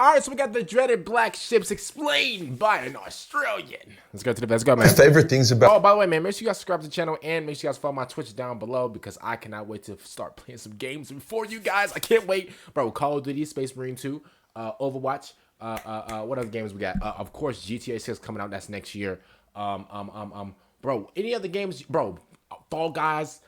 All right, so we got the dreaded black ships explained by an Australian. Let's go to the best. Go, man. My favorite things about... Oh, by the way, man, make sure you guys subscribe to the channel and make sure you guys follow my Twitch down below because I cannot wait to start playing some games before you guys. I can't wait. Bro, Call of Duty, Space Marine 2, Overwatch, what other games we got? Of course, GTA 6 coming out. That's next year. Bro, any other games, bro, Fall Guys,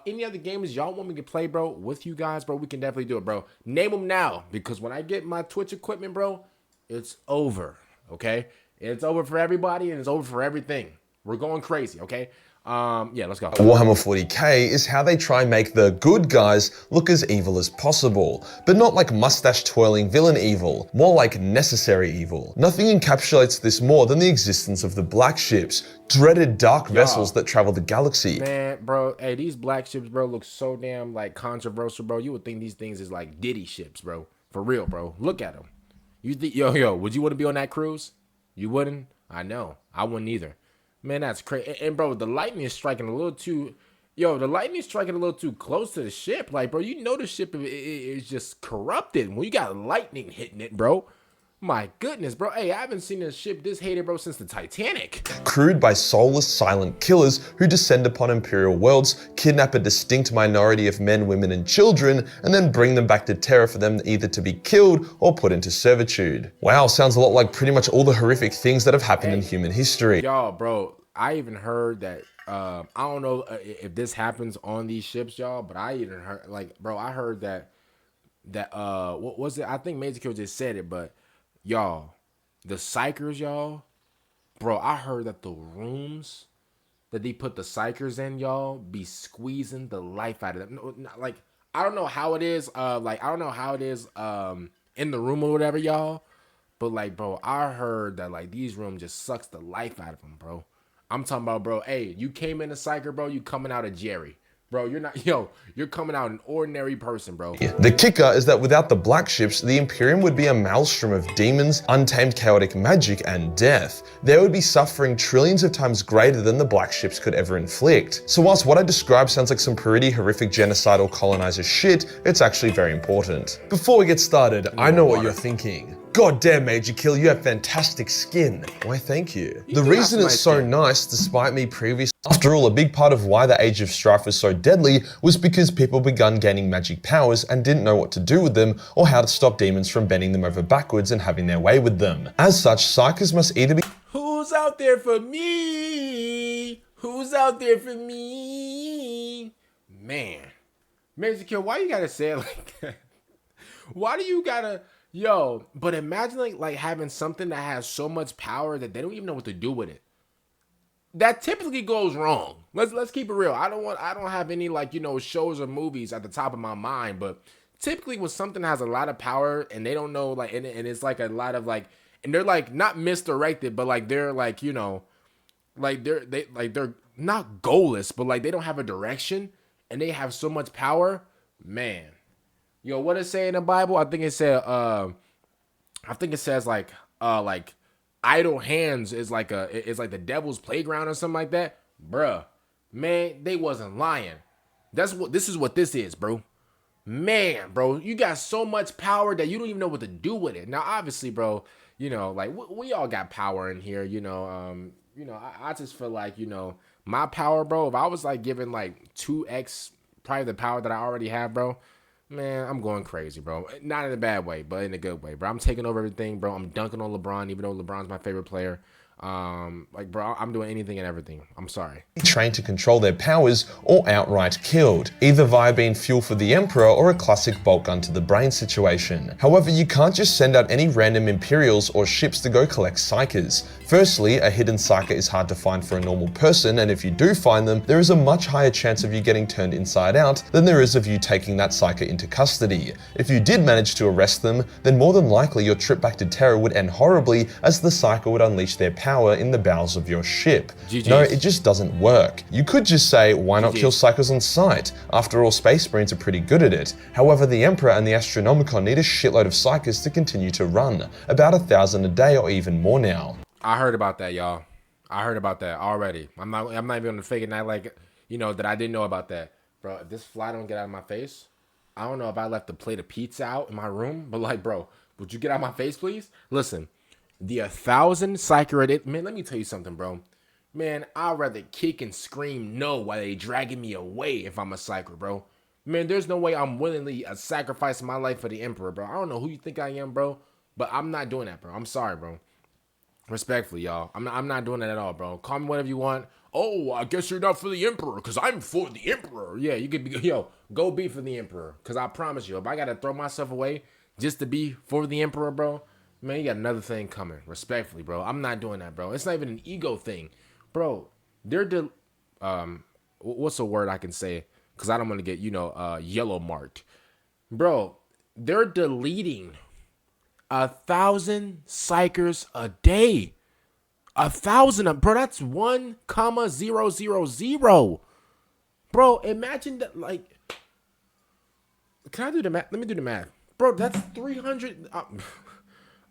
any other games y'all want me to play, bro, with you guys, bro, we can definitely do it, bro. Name them now, because when I get my Twitch equipment, bro, it's over, okay? It's over for everybody, and it's over for everything. We're going crazy, okay? Yeah, let's go. Warhammer 40k is how they try and make the good guys look as evil as possible, but not like mustache-twirling villain evil, more like necessary evil. Nothing encapsulates this more than the existence of the black ships, dreaded dark vessels that travel the galaxy. Man, bro, hey, these black ships, bro, look so damn, like, controversial, bro. You would think these things is, like, Diddy ships, bro. For real, bro. Look at them. You think, yo, would you want to be on that cruise? You wouldn't? I know. I wouldn't either. Man, that's crazy. And, bro, the lightning is striking a little too... Yo, the lightning is striking a little too close to the ship. Like, bro, you know the ship is just corrupted when you got lightning hitting it, bro. My goodness, bro. Hey, I haven't seen a ship this hated, bro, since the Titanic. Crewed by soulless, silent killers who descend upon Imperial worlds, kidnap a distinct minority of men, women, and children, and then bring them back to Terra for them either to be killed or put into servitude. Wow, sounds a lot like pretty much all the horrific things that have happened in human history. Y'all, bro, I even heard that, I don't know if this happens on these ships, y'all, but I even heard, like, bro, I heard that, what was it? I think Majorkill just said it, but y'all, the Psykers, y'all, bro, I heard that the rooms that they put the Psykers in, y'all, be squeezing the life out of them. No, not, like, I don't know how it is, like, I don't know how it is, in the room or whatever, y'all, but, like, bro, I heard that, like, these rooms just sucks the life out of them, bro. I'm talking about, bro, hey, you came in a Psyker, bro, you coming out a Jerry. Bro, you're not, you're coming out an ordinary person, bro. The kicker is that without the black ships, the Imperium would be a maelstrom of demons, untamed chaotic magic, and death. They would be suffering trillions of times greater than the black ships could ever inflict. So whilst what I described sounds like some pretty horrific genocidal colonizer shit, it's actually very important. Before we get started, I know what you're thinking. God damn, Majorkill, you have fantastic skin. Why, thank you. The reason it's so nice, despite me previously... After all, a big part of why the Age of Strife was so deadly was because people begun gaining magic powers and didn't know what to do with them or how to stop demons from bending them over backwards and having their way with them. As such, Psykers must either be... Who's out there for me? Who's out there for me? Man. Majorkill, why you gotta say it like that? Why do you gotta... Yo, but imagine like having something that has so much power that they don't even know what to do with it. That typically goes wrong. Let's keep it real. I don't have any, like, shows or movies at the top of my mind, but typically when something has a lot of power and they don't know, like, and it's like a lot of, like, and they're like not misdirected, but like they're like, like they're not goalless, but like they don't have a direction and they have so much power, man. Yo, what it say in the Bible? I think it says like idle hands is like the devil's playground or something like that. Bruh, man, they wasn't lying. This is what this is, bro. Man, bro, you got so much power that you don't even know what to do with it. Now, obviously, bro, like we all got power in here, I just feel like, my power, bro, if I was like given like 2x probably the power that I already have, bro, man, I'm going crazy, bro. Not in a bad way, but in a good way, bro. I'm taking over everything, bro. I'm dunking on LeBron, even though LeBron's my favorite player. Like, bro, I'm doing anything and everything. I'm sorry. Trained to control their powers or outright killed, either via being fuel for the Emperor or a classic bolt gun to the brain situation. However, you can't just send out any random Imperials or ships to go collect Psykers. Firstly, a hidden Psyker is hard to find for a normal person, and if you do find them, there is a much higher chance of you getting turned inside out than there is of you taking that Psyker into custody. If you did manage to arrest them, then more than likely your trip back to Terra would end horribly, as the Psyker would unleash their power in the bowels of your ship. GG's. No, it just doesn't work. You could just say, why not kill Psykers on sight? After all, Space Marines are pretty good at it. However, the Emperor and the Astronomicon need a shitload of Psykers to continue to run, about 1,000 a day or even more now. I heard about that, y'all. I heard about that already. I'm not even gonna fake it, not like, that I didn't know about that. Bro, if this fly don't get out of my face, I don't know if I left the plate of pizza out in my room, but like, bro, Would you get out of my face, please? Listen, the 1,000 Psyker, man, let me tell you something, bro. Man, I'd rather kick and scream no while they dragging me away if I'm a Psyker, bro. Man, there's no way I'm willingly sacrificing my life for the Emperor, bro. I don't know who you think I am, bro, but I'm not doing that, bro. I'm sorry, bro. Respectfully, y'all. I'm not doing that at all, bro. Call me whatever you want. Oh, I guess you're not for the Emperor, because I'm for the Emperor. Yeah, you could be, go be for the Emperor. Because I promise you, if I got to throw myself away just to be for the Emperor, bro, man, you got another thing coming. Respectfully, bro. I'm not doing that, bro. It's not even an ego thing. Bro, they're, what's a word I can say? Because I don't want to get, yellow marked. Bro, they're deleting 1,000 Psykers a day. 1,000, bro. That's 1,000. Bro, imagine that. Like, can I do the math? Let me do the math, bro. That's 300.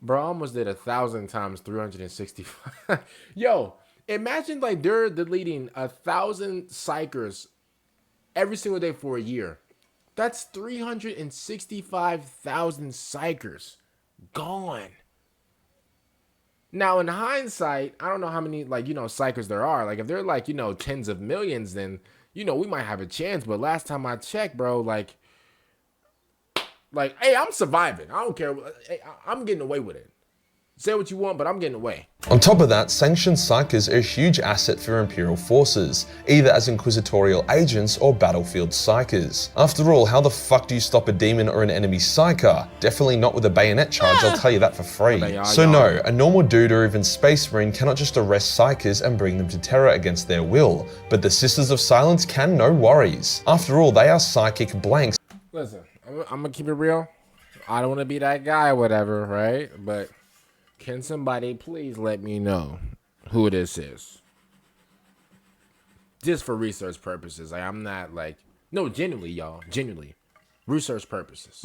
Bro, I almost did 1,000 times 365. Yo, imagine like they're deleting 1,000 Psykers every single day for a year. That's 365,000 Psykers gone. Now, in hindsight, I don't know how many, Psykers there are. Like, if they're, tens of millions, then, we might have a chance. But last time I checked, bro, hey, I'm surviving. I don't care. Hey, I'm getting away with it. Say what you want, but I'm getting away. On top of that, sanctioned Psykers are a huge asset for Imperial forces, either as inquisitorial agents or battlefield Psykers. After all, how the fuck do you stop a demon or an enemy Psyker? Definitely not with a bayonet charge, I'll tell you that for free. So no, a normal dude or even Space Marine cannot just arrest Psykers and bring them to Terra against their will, but the Sisters of Silence can, no worries. After all, they are psychic blanks. Listen, I'm gonna keep it real. I don't want to be that guy or whatever, right? But can somebody please let me know who this is? Just for research purposes. Like, I'm not no, genuinely, y'all. Genuinely. Research purposes.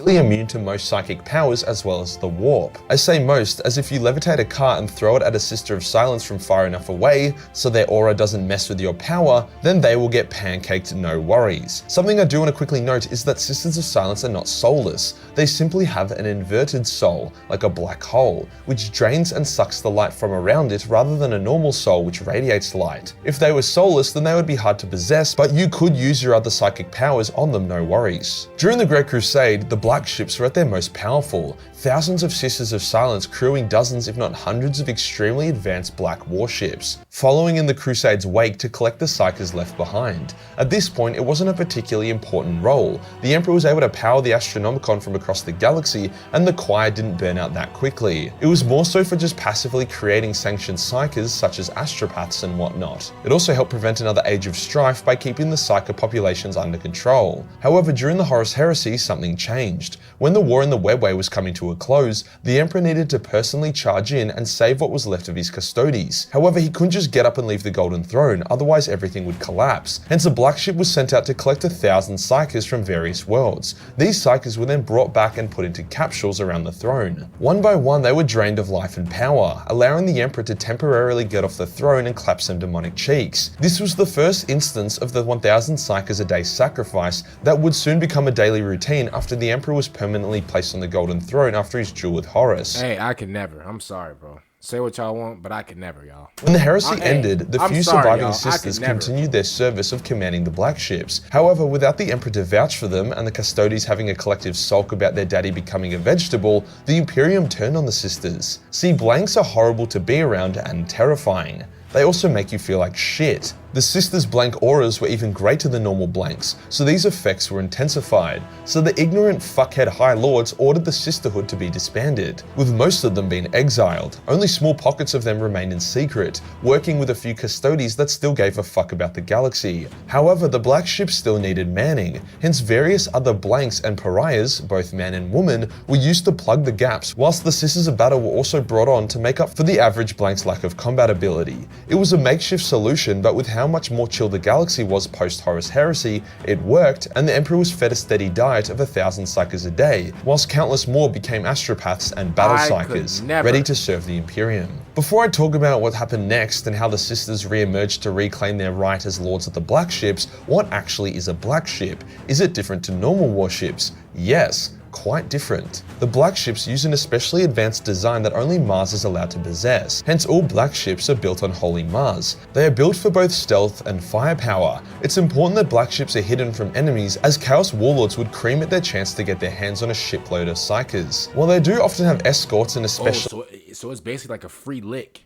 Immune to most psychic powers as well as the warp. I say most as if you levitate a car and throw it at a Sister of Silence from far enough away so their aura doesn't mess with your power, then they will get pancaked, no worries. Something I do want to quickly note is that Sisters of Silence are not soulless. They simply have an inverted soul, like a black hole, which drains and sucks the light from around it rather than a normal soul which radiates light. If they were soulless, then they would be hard to possess, but you could use your other psychic powers on them, no worries. During the Great Crusade, the black ships were at their most powerful, thousands of Sisters of Silence crewing dozens if not hundreds of extremely advanced black warships, following in the Crusade's wake to collect the Psykers left behind. At this point, it wasn't a particularly important role. The Emperor was able to power the Astronomicon from across the galaxy, and the choir didn't burn out that quickly. It was more so for just passively creating sanctioned Psykers such as astropaths and whatnot. It also helped prevent another age of strife by keeping the Psyker populations under control. However, during the Horus Heresy, something changed. When the war in the Webway was coming to a close, the Emperor needed to personally charge in and save what was left of his Custodes. However, he couldn't just get up and leave the Golden Throne, otherwise everything would collapse. Hence, a black ship was sent out to collect 1,000 Psykers from various worlds. These Psykers were then brought back and put into capsules around the throne. One by one, they were drained of life and power, allowing the Emperor to temporarily get off the throne and clap some demonic cheeks. This was the first instance of the 1,000 Psykers a day sacrifice that would soon become a daily routine after the Emperor was permanently placed on the Golden Throne after his duel with Horus. Hey, I could never. I'm sorry, bro. Say what y'all want, but I could never, y'all. When the heresy ended, the few surviving sisters continued their service of commanding the black ships. However, without the Emperor to vouch for them and the Custodes having a collective sulk about their daddy becoming a vegetable, the Imperium turned on the sisters. See, blanks are horrible to be around and terrifying. They also make you feel like shit. The sisters' blank auras were even greater than normal blanks, so these effects were intensified. So the ignorant fuckhead High Lords ordered the sisterhood to be disbanded, with most of them being exiled. Only small pockets of them remained in secret, working with a few Custodes that still gave a fuck about the galaxy. However, the black ships still needed manning, hence various other blanks and pariahs, both man and woman, were used to plug the gaps, whilst the Sisters of Battle were also brought on to make up for the average blank's lack of combat ability. It was a makeshift solution, but with how how much more chill the galaxy was post Horus Heresy, it worked, and the Emperor was fed a steady diet of 1,000 Psykers a day, whilst countless more became astropaths and battle Psykers, ready to serve the Imperium. Before I talk about what happened next and how the Sisters re-emerged to reclaim their right as lords of the black ships, what actually is a black ship? Is it different to normal warships? Yes, quite different. The black ships use an especially advanced design that only Mars is allowed to possess, hence all black ships are built on Holy Mars. They are built for both stealth and firepower. It's important that black ships are hidden from enemies, as Chaos Warlords would cream at their chance to get their hands on a shipload of Psykers. While they do often have escorts and especially... So it's basically like a free lick.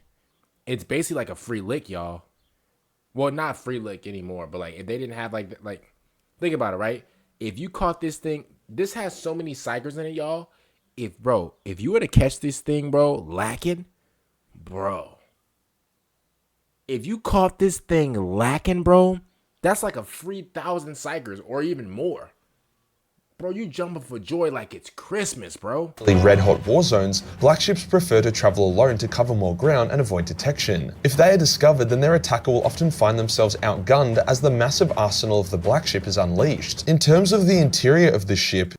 It's basically like a free lick, y'all. Well, not free lick anymore, but like if they didn't have like think about it, right? If you caught this thing, this has so many Psykers in it, y'all. If you were to catch this thing, bro, lacking, bro. If you caught this thing lacking, bro, that's like a free 1,000 Psykers or even more. Bro, you jumping for joy like it's Christmas, bro. In red-hot war zones, black ships prefer to travel alone to cover more ground and avoid detection. If they are discovered, then their attacker will often find themselves outgunned as the massive arsenal of the black ship is unleashed. In terms of the interior of the ship...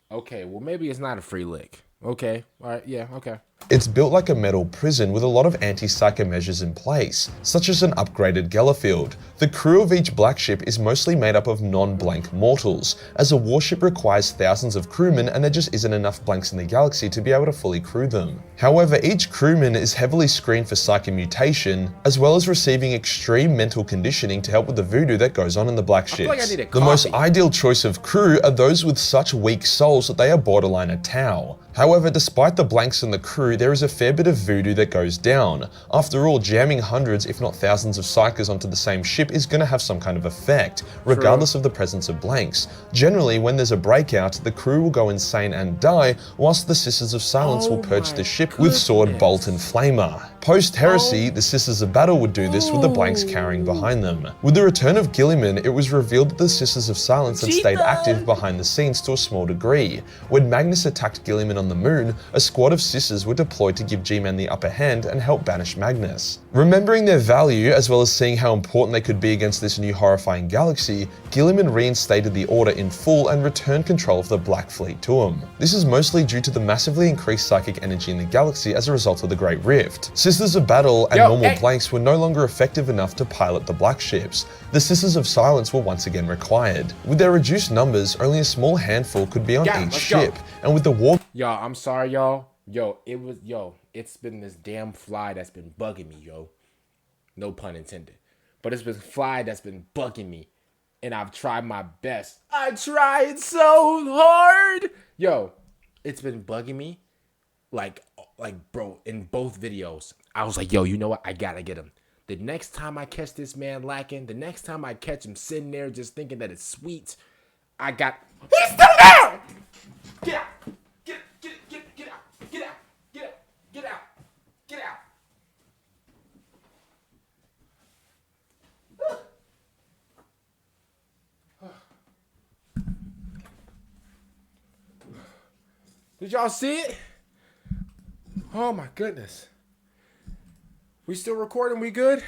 Okay, well maybe it's not a free lick. Okay, alright, yeah, okay. It's built like a metal prison with a lot of anti-psyker measures in place, such as an upgraded Gellerfield. The crew of each black ship is mostly made up of non-blank mortals, as a warship requires thousands of crewmen and there just isn't enough blanks in the galaxy to be able to fully crew them. However, each crewman is heavily screened for psyker mutation, as well as receiving extreme mental conditioning to help with the voodoo that goes on in the black ships. The most ideal choice of crew are those with such weak souls that they are borderline a Tau. However, despite the blanks in the crew, there is a fair bit of voodoo that goes down. After all, jamming hundreds, if not thousands of Psykers onto the same ship is going to have some kind of effect, regardless of the presence of blanks. Generally, when there's a breakout, the crew will go insane and die, whilst the Sisters of Silence will purge the ship with sword, bolt, and flamer. Post-Heresy, the Sisters of Battle would do this with the blanks carrying behind them. With the return of Guilliman, it was revealed that the Sisters of Silence had stayed active behind the scenes to a small degree. When Magnus attacked Guilliman on the moon, a squad of Sisters were deployed to give G-Man the upper hand and help banish Magnus. Remembering their value, as well as seeing how important they could be against this new horrifying galaxy, Guilliman reinstated the Order in full and returned control of the Black Fleet to him. This is mostly due to the massively increased psychic energy in the galaxy as a result of the Great Rift. Sisters of Battle and normal blanks were no longer effective enough to pilot the black ships. The Sisters of Silence were once again required. With their reduced numbers, only a small handful could be on each ship, and with the war... Y'all, I'm sorry, y'all. It's been this damn fly that's been bugging me, yo. No pun intended. But it's been fly that's been bugging me. And I've tried my best. I tried so hard. Yo, it's been bugging me. Like, bro, in both videos, I was like, yo, you know what? I gotta get him. The next time I catch this man lacking, the next time I catch him sitting there just thinking that it's sweet, he's still there! Get out! Get out! Get out! Get out! Get out! Get out! Did y'all see it? Oh my goodness. We still recording? We good?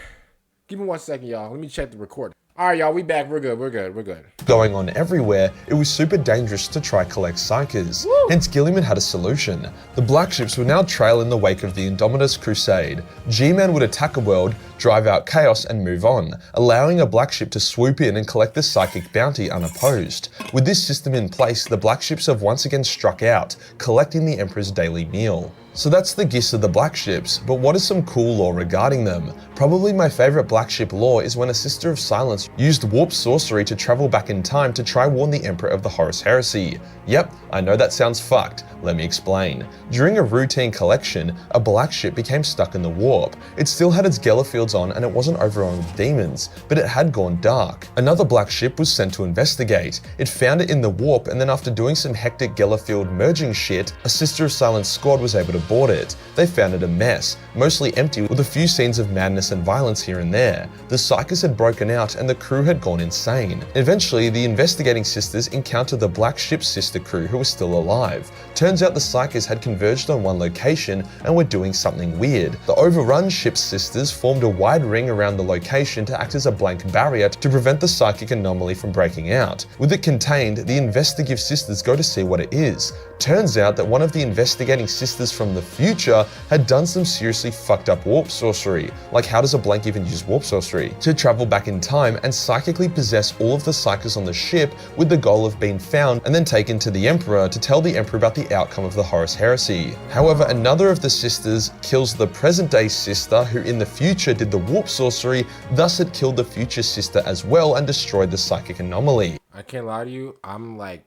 Give me 1 second, y'all. Let me check the recording. All right, y'all. We back. We're good. We're good. We're good. Going on everywhere, it was super dangerous to try collect Psykers. Hence, Guilliman had a solution. The black ships would now trail in the wake of the Indominus Crusade. G-Man would attack a world, drive out chaos, and move on, allowing a black ship to swoop in and collect the psychic bounty unopposed. With this system in place, the black ships have once again struck out, collecting the Emperor's daily meal. So that's the gist of the black ships, but what is some cool lore regarding them? Probably my favorite black ship lore is when a Sister of Silence used warp sorcery to travel back in time to try warn the Emperor of the Horus Heresy. Yep, I know that sounds fucked. Let me explain. During a routine collection, a black ship became stuck in the warp. It still had its Gellerfields on and it wasn't overrun with demons, but it had gone dark. Another black ship was sent to investigate. It found it in the warp, and then after doing some hectic Gellerfield merging shit, a Sister of Silence squad was able to board it. They found it a mess, mostly empty with a few scenes of madness and violence here and there. The Psykers had broken out and the crew had gone insane. Eventually, Eventually, the investigating sisters encounter the black ship's sister crew who was still alive. Turns out the Psykers had converged on one location and were doing something weird. The overrun ship's sisters formed a wide ring around the location to act as a blank barrier to prevent the psychic anomaly from breaking out. With it contained, the investigative sisters go to see what it is. Turns out that one of the investigating sisters from the future had done some seriously fucked up warp sorcery. Like, how does a blank even use warp sorcery? To travel back in time and psychically possess all of the Psykers on the ship with the goal of being found and then taken to the Emperor to tell the Emperor about the outcome of the Horus Heresy. However, another of the sisters kills the present day sister who in the future did the warp sorcery, thus it killed the future sister as well and destroyed the psychic anomaly. I can't lie to you, I'm like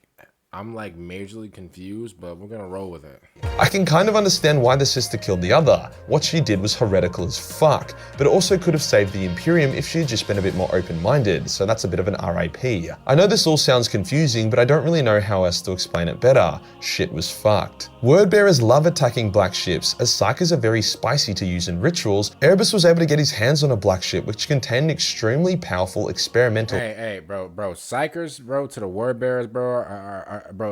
majorly confused, but we're gonna roll with it. I can kind of understand why the sister killed the other. What she did was heretical as fuck, but it also could have saved the Imperium if she had just been a bit more open-minded, so that's a bit of an RIP. I know this all sounds confusing, but I don't really know how else to explain it better. Shit was fucked. Wordbearers love attacking black ships, as Psykers are very spicy to use in rituals. Erebus was able to get his hands on a black ship which contained an extremely powerful experimental— Hey, bro, Psykers, bro, to the Wordbearers, bro,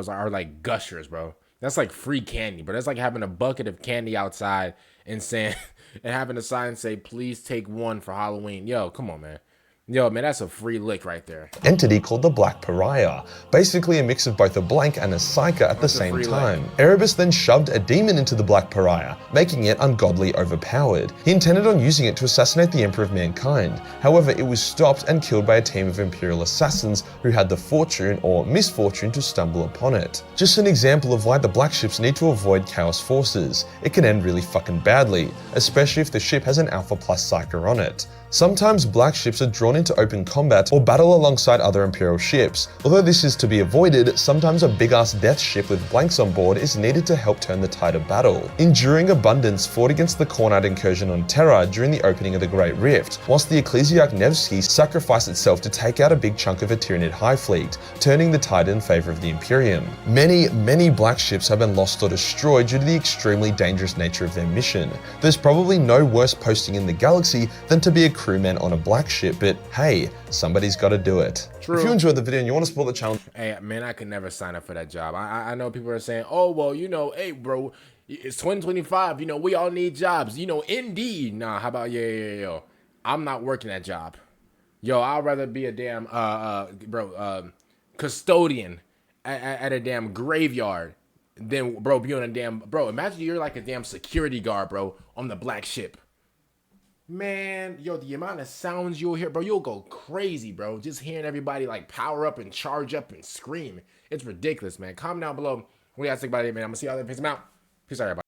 are like gushers, bro. That's like free candy, bro. That's like having a bucket of candy outside and saying, and having a sign say, please take one for Halloween. Yo, come on, man. Yo, man, that's a free lick right there. Entity called the Black Pariah, basically a mix of both a blank and a psyker at the same time. Erebus then shoved a demon into the Black Pariah, making it ungodly overpowered. He intended on using it to assassinate the Emperor of Mankind. However, it was stopped and killed by a team of Imperial assassins who had the fortune or misfortune to stumble upon it. Just an example of why the black ships need to avoid chaos forces. It can end really fucking badly, especially if the ship has an Alpha Plus psyker on it. Sometimes black ships are drawn into open combat or battle alongside other Imperial ships. Although this is to be avoided, sometimes a big-ass death ship with blanks on board is needed to help turn the tide of battle. Enduring Abundance fought against the Khorne incursion on Terra during the opening of the Great Rift, whilst the Ecclesiarch Nevsky sacrificed itself to take out a big chunk of a Tyranid high fleet, turning the tide in favour of the Imperium. Many black ships have been lost or destroyed due to the extremely dangerous nature of their mission. There's probably no worse posting in the galaxy than to be a crewman on a black ship, but hey, somebody's got to do it. True. If you enjoyed the video and you want to support the channel, hey man, I could never sign up for that job. I know people are saying, oh well, you know, hey bro, it's 2025, you know, we all need jobs, you know, indeed. Nah, how about yo, I'm not working that job. Yo, I'd rather be a damn custodian at a damn graveyard than be on a damn imagine you're like a damn security guard, bro, on the black ship. Man, yo, the amount of sounds you'll hear, bro, you'll go crazy, bro. Just hearing everybody like power up and charge up and scream. It's ridiculous, man. Comment down below what you guys think about it, man. I'm gonna see y'all there. Peace out. Peace out, everybody.